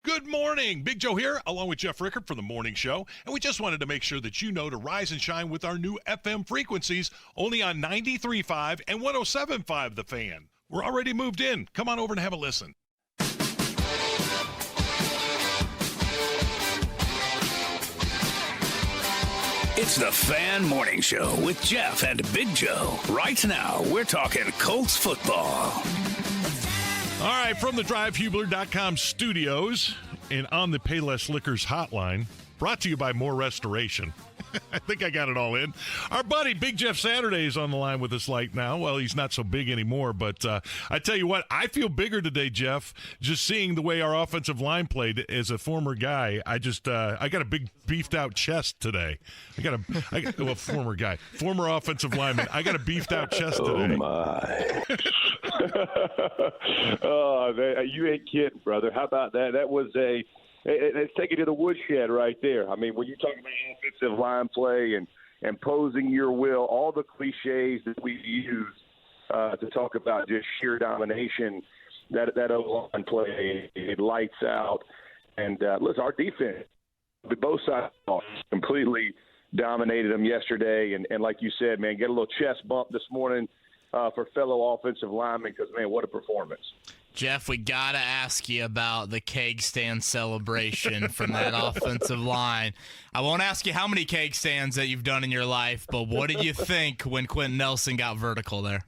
Good morning. Big Joe here, along with Jeff Rickard from The Morning Show. And we just wanted to make sure that you know to rise and shine with our new FM frequencies, only on 93.5 and 107.5 The Fan. We're already moved in. Come on over and have a listen. It's the Fan Morning Show with Jeff and Big Joe. Right now, we're talking Colts football. All right, from the DriveHubler.com studios and on the Payless Liquors hotline, brought to you by More Restoration. I think I got it all in. Our buddy Big Jeff Saturday is on the line with us right now. Well, he's not so big anymore, but I tell you what, I feel bigger today, Jeff, just seeing the way our offensive line played as a former guy. I got a big beefed out chest today. Former guy, former offensive lineman. I got a beefed out chest today. Oh, my. Oh, man, you ain't kidding, brother. How about that? That was let's take it to the woodshed right there. I mean, when you talk about offensive line play and imposing your will, all the cliches that we use to talk about just sheer domination, that O-line play, it lights out. And, listen, our defense, both sides completely dominated them yesterday. And like you said, man, get a little chest bump this morning for fellow offensive linemen because, man, what a performance. Jeff, we got to ask you about the keg stand celebration from that offensive line. I won't ask you how many keg stands that you've done in your life, but what did you think when Quenton Nelson got vertical there?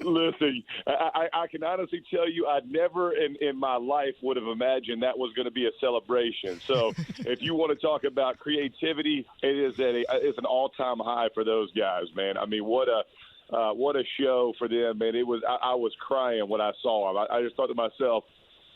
Listen, I can honestly tell you I never in my life would have imagined that was going to be a celebration. So if you want to talk about creativity, it's an all-time high for those guys, man. I mean, what a show for them, man. It was I was crying when I saw them. I just thought to myself,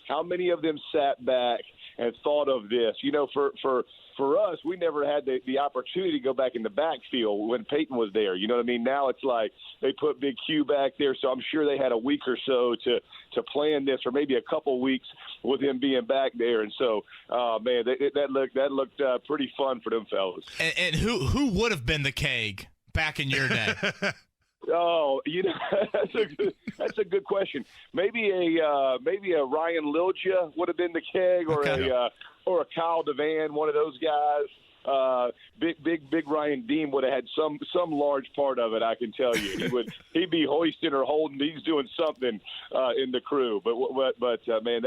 how many of them sat back and thought of this? You know, for us, we never had the opportunity to go back in the backfield when Peyton was there. You know what I mean? Now it's like they put Big Q back there, so I'm sure they had a week or so to plan this, or maybe a couple weeks with him being back there. And so, man, that looked pretty fun for them fellas. And who would have been the keg back in your day? Oh, you know, that's a good question. Maybe a Ryan Lilja would have been the keg, or a Kyle Devan, one of those guys. Big Ryan Dean would have had some large part of it. I can tell you, he'd be hoisting or holding. He's doing something in the crew. But man,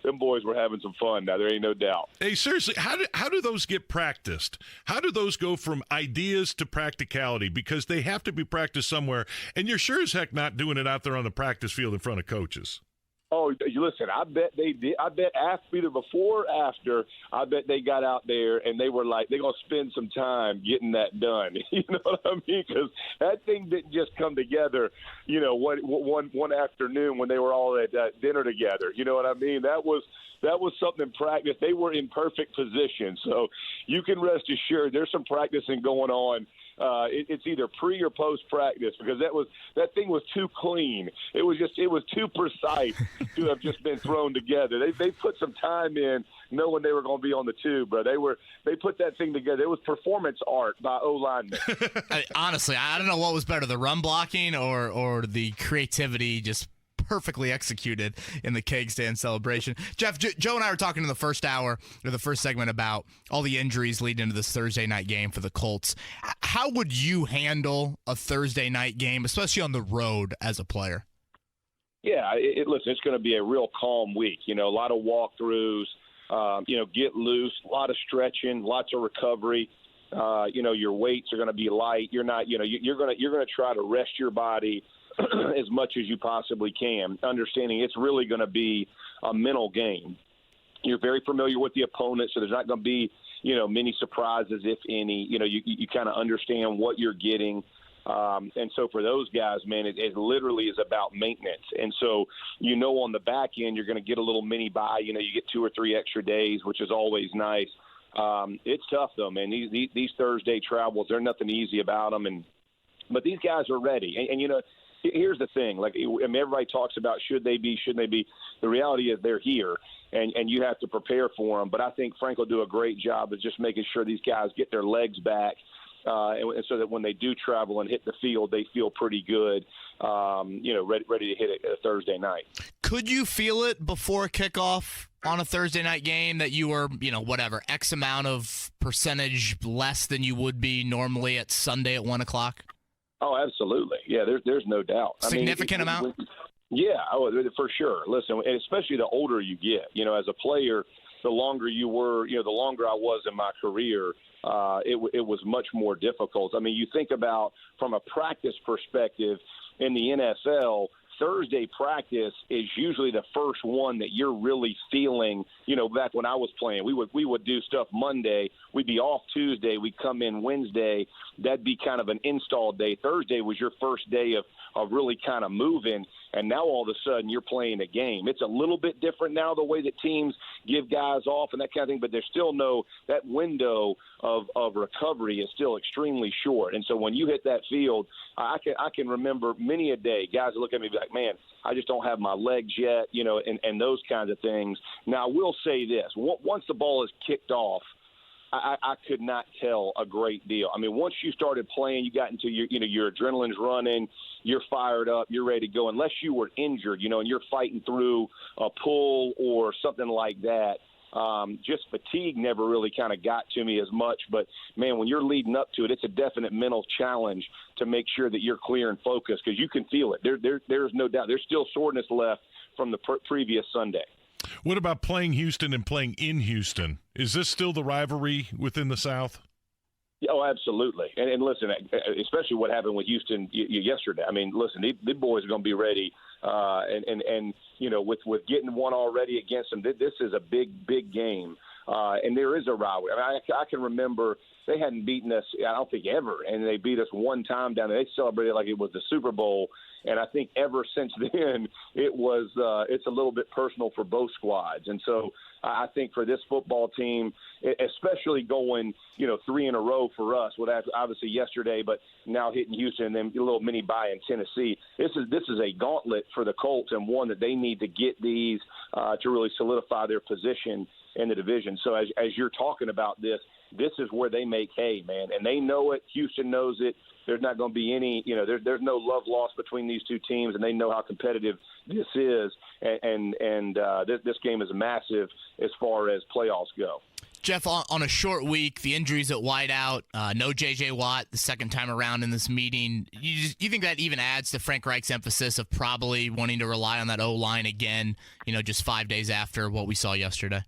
them boys were having some fun. Now there ain't no doubt. Hey, seriously, how do those get practiced? How do those go from ideas to practicality? Because they have to be practiced somewhere, and you're sure as heck not doing it out there on the practice field in front of coaches. Oh, listen, I bet they did. I bet either before or after, I bet they got out there and they were like, they're going to spend some time getting that done. You know what I mean? Because that thing didn't just come together, you know, one afternoon when they were all at dinner together. You know what I mean? That was something in practice. They were in perfect position. So you can rest assured there's some practicing going on. It's either pre or post practice, because that thing was too clean. It was too precise to have just been thrown together. They put some time in, knowing they were going to be on the tube, bro. They put that thing together. It was performance art by O-linemen. Honestly, I don't know what was better, the run blocking or the creativity just perfectly executed in the keg stand celebration. Jeff, Joe and I were talking in the first hour, or the first segment, about all the injuries leading into this Thursday night game for the Colts. How would you handle a Thursday night game, especially on the road, as a player? Yeah, listen, it's going to be a real calm week. You know, a lot of walkthroughs, get loose, a lot of stretching, lots of recovery. Your weights are going to be light. You're not, you're going to try to rest your body as much as you possibly can, understanding it's really going to be a mental game. You're very familiar with the opponent, so there's not going to be, many surprises, if any. You kind of understand what you're getting. And so for those guys, man, it literally is about maintenance. And so, on the back end, you're going to get a little mini bye. You get 2 or 3 extra days, which is always nice. It's tough, though, man. These Thursday travels, they're nothing easy about them. But these guys are ready. And here's the thing. Everybody talks about should they be. The reality is they're here, and you have to prepare for them. But I think Frank will do a great job of just making sure these guys get their legs back, and so that when they do travel and hit the field, they feel pretty good, ready to hit it Thursday night. Could you feel it before kickoff on a Thursday night game that you were, whatever, X amount of percentage less than you would be normally at Sunday at 1 o'clock? Oh, absolutely. Yeah, there's no doubt. Significant amount? Yeah, for sure. Listen, and especially the older you get, as a player, the longer you were, the longer I was in my career, it was much more difficult. I mean, you think about from a practice perspective in the NFL, Thursday practice is usually the first one that you're really feeling. Back when I was playing, we would do stuff Monday. We'd be off Tuesday. We'd come in Wednesday. That'd be kind of an install day. Thursday was your first day of really kind of moving. And now all of a sudden you're playing a game. It's a little bit different now, the way that teams give guys off and that kind of thing, but there's still that window of recovery is still extremely short. And so when you hit that field, I can remember many a day guys look at me and be like, man, I just don't have my legs yet, and those kinds of things. Now, I will say this. Once the ball is kicked off, I could not tell a great deal. I mean, once you started playing, you got into your adrenaline's running, you're fired up, you're ready to go. Unless you were injured, and you're fighting through a pull or something like that. Just fatigue never really kind of got to me as much. But, man, when you're leading up to it, it's a definite mental challenge to make sure that you're clear and focused because you can feel it. There's no doubt. There's still soreness left from the previous Sunday. What about playing Houston and playing in Houston? Is this still the rivalry within the South? Oh, absolutely. And listen, especially what happened with Houston yesterday. I mean, listen, these boys are going to be ready. And with getting one already against them, this is a big game. And there is a rivalry. I mean, I can remember they hadn't beaten us, I don't think ever, and they beat us one time down there. They celebrated like it was the Super Bowl. And I think ever since then, it's a little bit personal for both squads. And so I think for this football team, especially going, 3 in a row for us, with obviously yesterday, but now hitting Houston and then a little mini bye in Tennessee, this is a gauntlet for the Colts and one that they need to get these to really solidify their position in the division. So as you're talking about this is where they make hay, man. And they know it. Houston knows it. There's not going to be any, there's no love lost between these two teams, and they know how competitive this is. And this game is massive as far as playoffs go. Jeff, on a short week, the injuries at wideout, no J.J. Watt the second time around in this meeting. You think that even adds to Frank Reich's emphasis of probably wanting to rely on that O-line again, just 5 days after what we saw yesterday?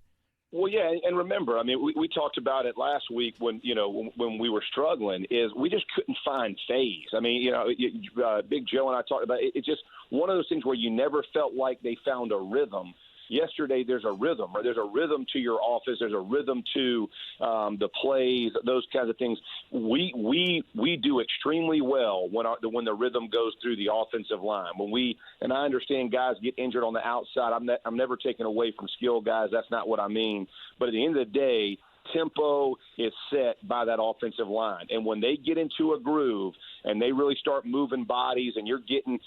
Well, yeah, and remember, I mean, we talked about it last week when we were struggling, is we just couldn't find phase. I mean, Big Joe and I talked about it. It's just one of those things where you never felt like they found a rhythm. Yesterday, there's a rhythm, or there's a rhythm to your offense. There's a rhythm to the plays, those kinds of things. We do extremely well when the rhythm goes through the offensive line. And I understand guys get injured on the outside. I'm never taking away from skill guys. That's not what I mean. But at the end of the day, tempo is set by that offensive line. And when they get into a groove and they really start moving bodies and you're getting,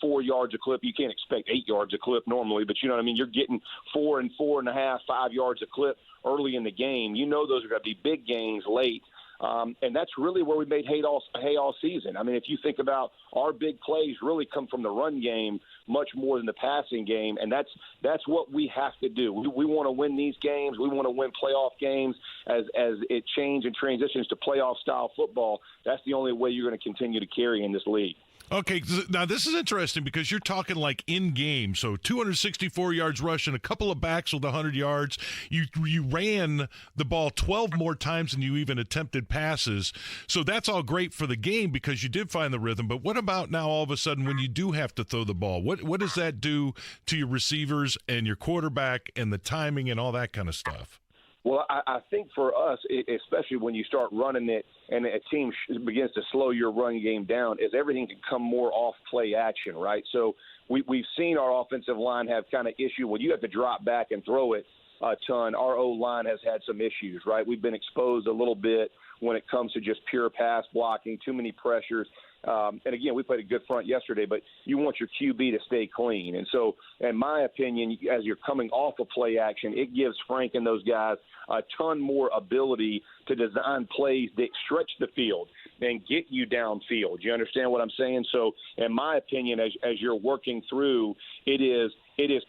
4 yards a clip, you can't expect 8 yards a clip normally, but you know what I mean? You're getting 4 and 4.5, 5 yards a clip early in the game. Those are going to be big gains late. And that's really where we made hay all season. I mean, if you think about our big plays really come from the run game much more than the passing game, and that's what we have to do. We want to win these games. We want to win playoff games as it changes and transitions to playoff-style football. That's the only way you're going to continue to carry in this league. Okay, now this is interesting because you're talking like in-game, so 264 yards rushing, a couple of backs with 100 yards. You ran the ball 12 more times than you even attempted passes, so that's all great for the game because you did find the rhythm, but what about now all of a sudden when you do have to throw the ball? What does that do to your receivers and your quarterback and the timing and all that kind of stuff? Well, I think for us, especially when you start running it and a team begins to slow your run game down, is everything can come more off play action, right? So we've seen our offensive line have kind of issue when you have to drop back and throw it a ton. Our O-line has had some issues, right? We've been exposed a little bit when it comes to just pure pass blocking, too many pressures. And again, we played a good front yesterday, but you want your QB to stay clean. And so, in my opinion, as you're coming off of play action, it gives Frank and those guys a ton more ability to design plays that stretch the field and get you downfield. You understand what I'm saying? So, in my opinion, as you're working through, it is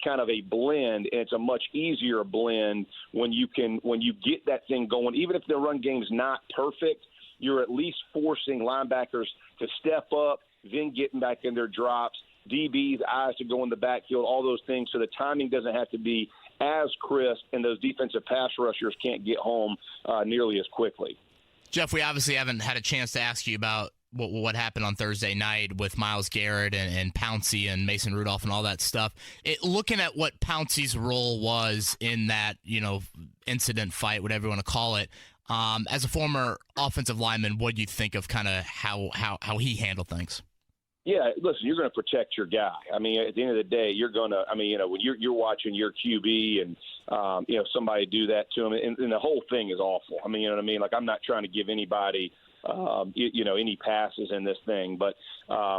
kind of a blend, and it's a much easier blend when you get that thing going. Even if the run game's not perfect, you're at least forcing linebackers to step up, then getting back in their drops, DB's eyes to go in the backfield, all those things, so the timing doesn't have to be as crisp, and those defensive pass rushers can't get home nearly as quickly. Jeff, we obviously haven't had a chance to ask you about what happened on Thursday night with Myles Garrett and Pouncey and Mason Rudolph and all that stuff. Looking at what Pouncey's role was in that, incident, fight, whatever you want to call it, as a former offensive lineman, what do you think of kind of how he handled things? Yeah, listen, you're going to protect your guy. I mean, at the end of the day, you're going to. I mean, when you're watching your QB and somebody do that to him, and the whole thing is awful. I mean, you know what I mean? Like, I'm not trying to give anybody any passes in this thing, but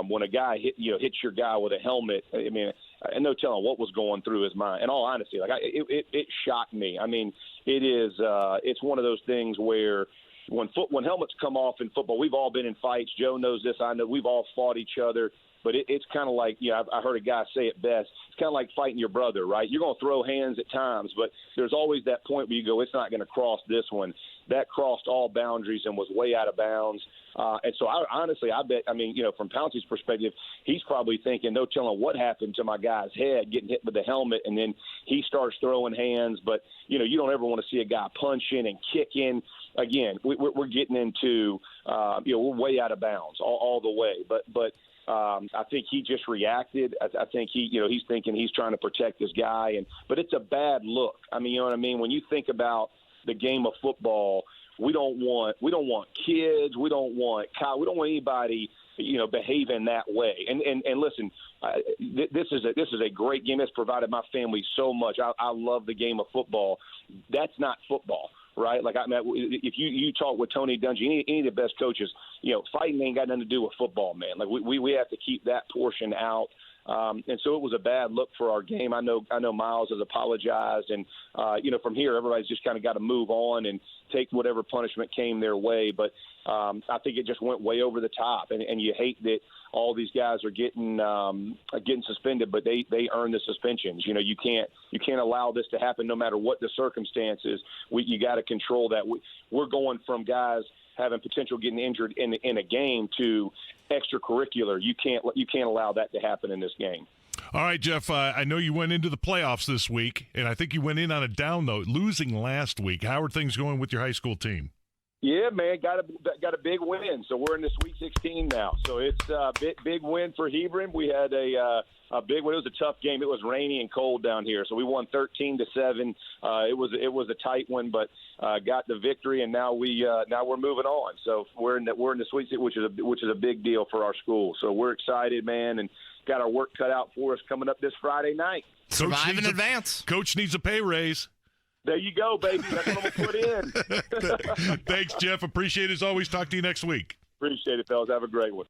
when a guy hits your guy with a helmet, I mean, no telling what was going through his mind. In all honesty, like it shocked me. I mean, it's one of those things where when helmets come off in football, we've all been in fights. Joe knows this. I know we've all fought each other. But it's kind of like, I heard a guy say it best. It's kind of like fighting your brother, right? You're going to throw hands at times, but there's always that point where you go, it's not going to cross this one. That crossed all boundaries and was way out of bounds. And so, I bet, from Pouncey's perspective, he's probably thinking, no telling what happened to my guy's head, getting hit with the helmet, and then he starts throwing hands. But, you don't ever want to see a guy punching and kicking. Again, we're getting into, we're way out of bounds all the way. But I think he just reacted. I think he's thinking he's trying to protect his guy, but it's a bad look. I mean, you know what I mean? When you think about the game of football, we don't want kids, we don't want anybody behaving that way. And listen, this is a great game. It's provided my family so much. I love the game of football. That's not football. Right, like if you talk with Tony Dungy, any of the best coaches, fighting ain't got nothing to do with football, man. Like we have to keep that portion out, and so it was a bad look for our game. I know Myles has apologized, and from here everybody's just kind of got to move on and take whatever punishment came their way. But I think it just went way over the top, and you hate that all these guys are getting suspended, but they earn the suspensions. You can't allow this to happen no matter what the circumstances. You got to control that. We're going from guys having potential getting injured in a game to extracurricular. You can't allow that to happen in this game. All right, Jeff, I know you went into the playoffs this week, and I think you went in on a down note, losing last week. How are things going with your high school team? Yeah, man, got a big win. So we're in the Sweet 16 now. So it's a big win for Hebron. We had a big one. It was a tough game. It was rainy and cold down here, so we won 13-7. It was a tight one, but got the victory, and now we're moving on. So we're in the Sweet 16, which is a big deal for our school. So we're excited, man, and got our work cut out for us coming up this Friday night. Survive in advance. Coach needs a pay raise. There you go, baby. That's what I'm going to put in. Thanks, Jeff. Appreciate it as always. Talk to you next week. Appreciate it, fellas. Have a great one.